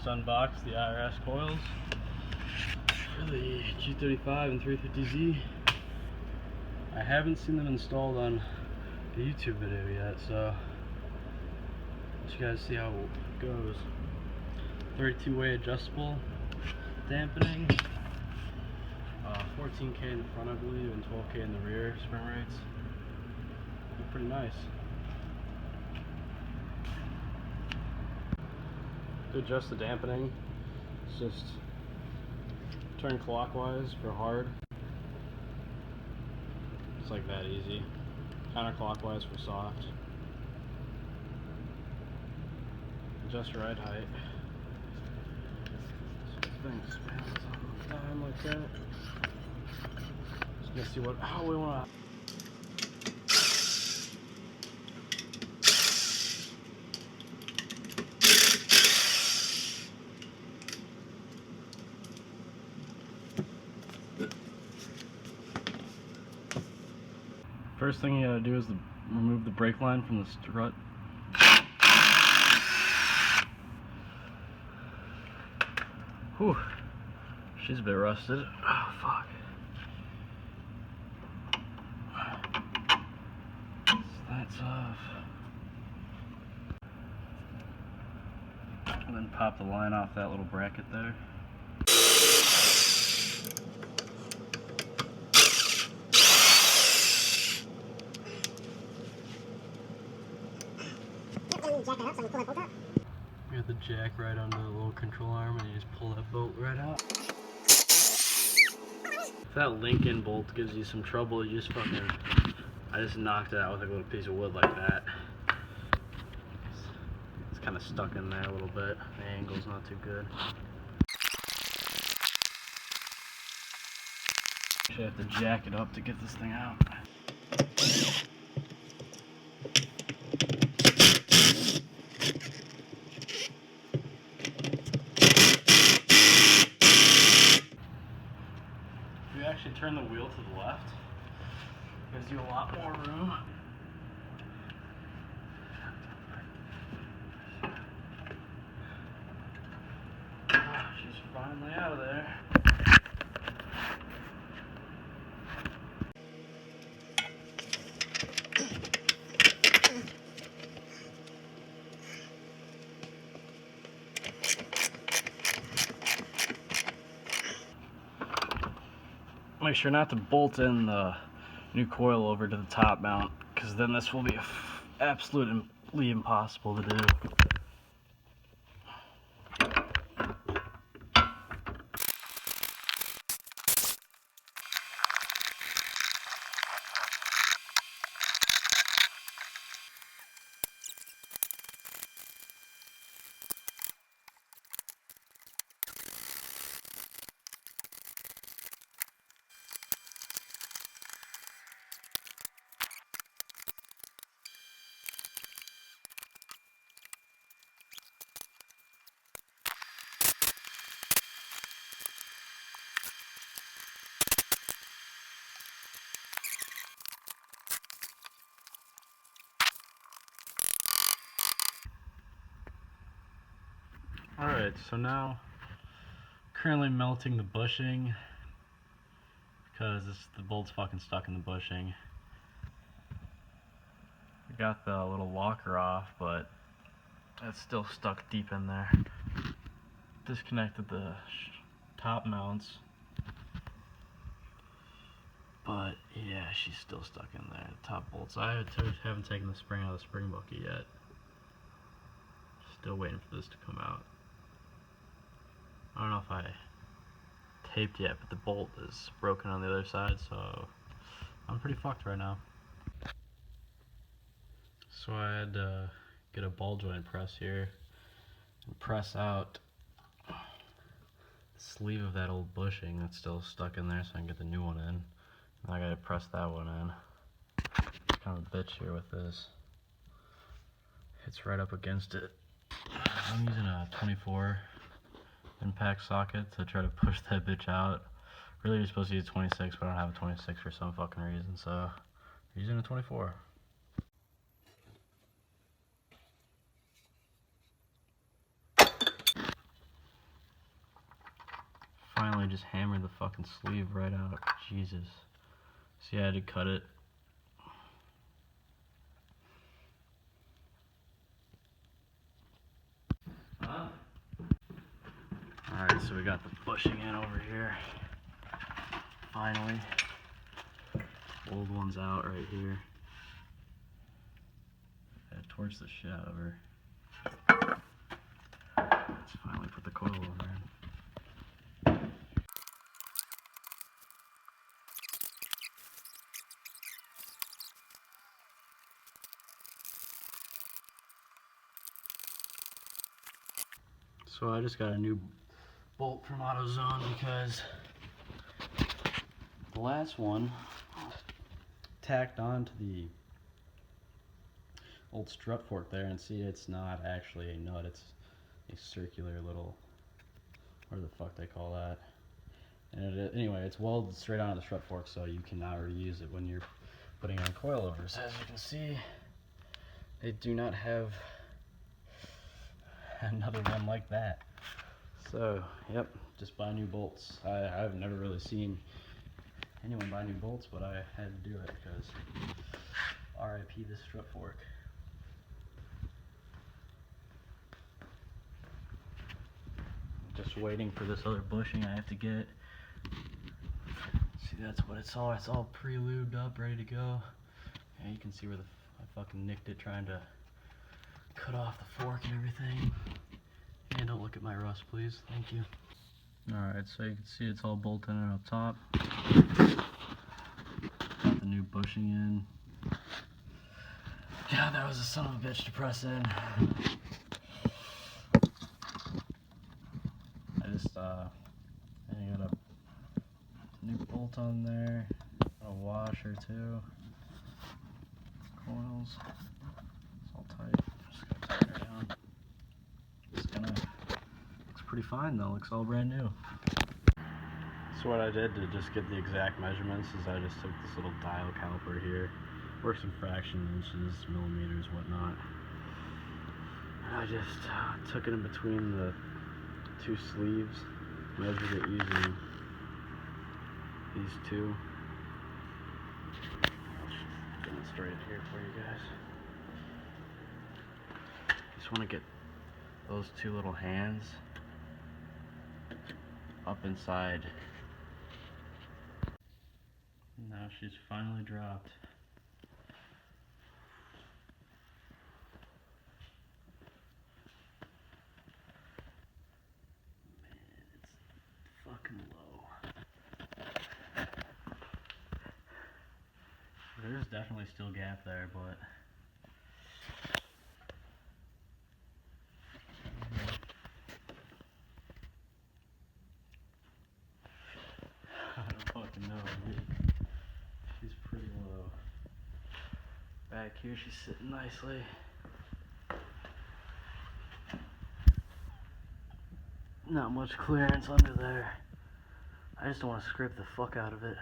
unboxed the ISR coils for the G35 and 350Z. I haven't seen them installed on the YouTube video yet, so let you guys see how it goes. 32-way adjustable dampening, 14K in the front I believe and 12K in the rear spring rates. They're pretty nice. To adjust the dampening, it's just turn clockwise for hard. It's like that easy. Counterclockwise for soft. Adjust your ride height. So the thing spins on the dime like that. Just gonna see how we want to. First thing you gotta do is remove the brake line from the strut. Whew, she's a bit rusted. Oh fuck. That's off. And then pop the line off that little bracket there. Jack that up so you pull that bolt out. You got the jack right on the little control arm and you just pull that bolt right out. If that link-in bolt gives you some trouble, you just I just knocked it out with a little piece of wood like that. It's kind of stuck in there a little bit. The angle's not too good. Actually have to jack it up to get this thing out. If you actually turn the wheel to the left, it gives you a lot more room. She's finally out of there. Make sure not to bolt in the new coil over to the top mount, because then this will be absolutely impossible to do. Alright, so now currently melting the bushing because the bolt's fucking stuck in the bushing. I got the little locker off, but that's still stuck deep in there. Disconnected the top mounts, but yeah, she's still stuck in there. The top bolts. I haven't taken the spring out of the spring bucket yet. Still waiting for this to come out. I don't know if I taped yet, but the bolt is broken on the other side, so I'm pretty fucked right now. So I had to get a ball joint press here and press out the sleeve of that old bushing that's still stuck in there so I can get the new one in. And I gotta press that one in. It's kind of a bitch here with this. It's right up against it. I'm using a 24 impact socket to try to push that bitch out. Really, you're supposed to use 26, but I don't have a 26 for some fucking reason, so I'm using a 24. finally just hammered the fucking sleeve right out. Jesus. See, I had to cut it. Alright, so we got the bushing in over here. Finally. Old one's out right here. Gotta torch the shit out of her. Let's finally put the coilover in. So I just got a new bolt from AutoZone because the last one tacked onto the old strut fork there, and see, it's not actually a nut, it's a circular little, what the fuck they call that. And anyway, it's welded straight onto the strut fork, so you cannot reuse it when you're putting on coilovers. As you can see, they do not have another one like that. So, yep, just buy new bolts. I've never really seen anyone buy new bolts, but I had to do it because RIP this strut fork. Just waiting for this other bushing I have to get. See, that's what it's all pre-lubed up, ready to go. Yeah, you can see where I fucking nicked it trying to cut off the fork and everything. And don't look at my rust, please. Thank you. Alright, so you can see it's all bolted in up top. Got the new bushing in. God, that was a son of a bitch to press in. I got a new bolt on there, a washer too, coils, it's all tight. Just gotta tighten her down. Looks pretty fine though, looks all brand new. So what I did to just get the exact measurements is I just took this little dial caliper here, worked some fraction inches, millimeters, whatnot. And I just took it in between the two sleeves, measured it using these two. I'll demonstrate it here for you guys. Just want to get those two little hands up inside. Now she's finally dropped. Fucking low. There's definitely still gap there, but I don't fucking know, dude. She's pretty low. Back here she's sitting nicely. Not much clearance under there. I just don't want to scrape the fuck out of it.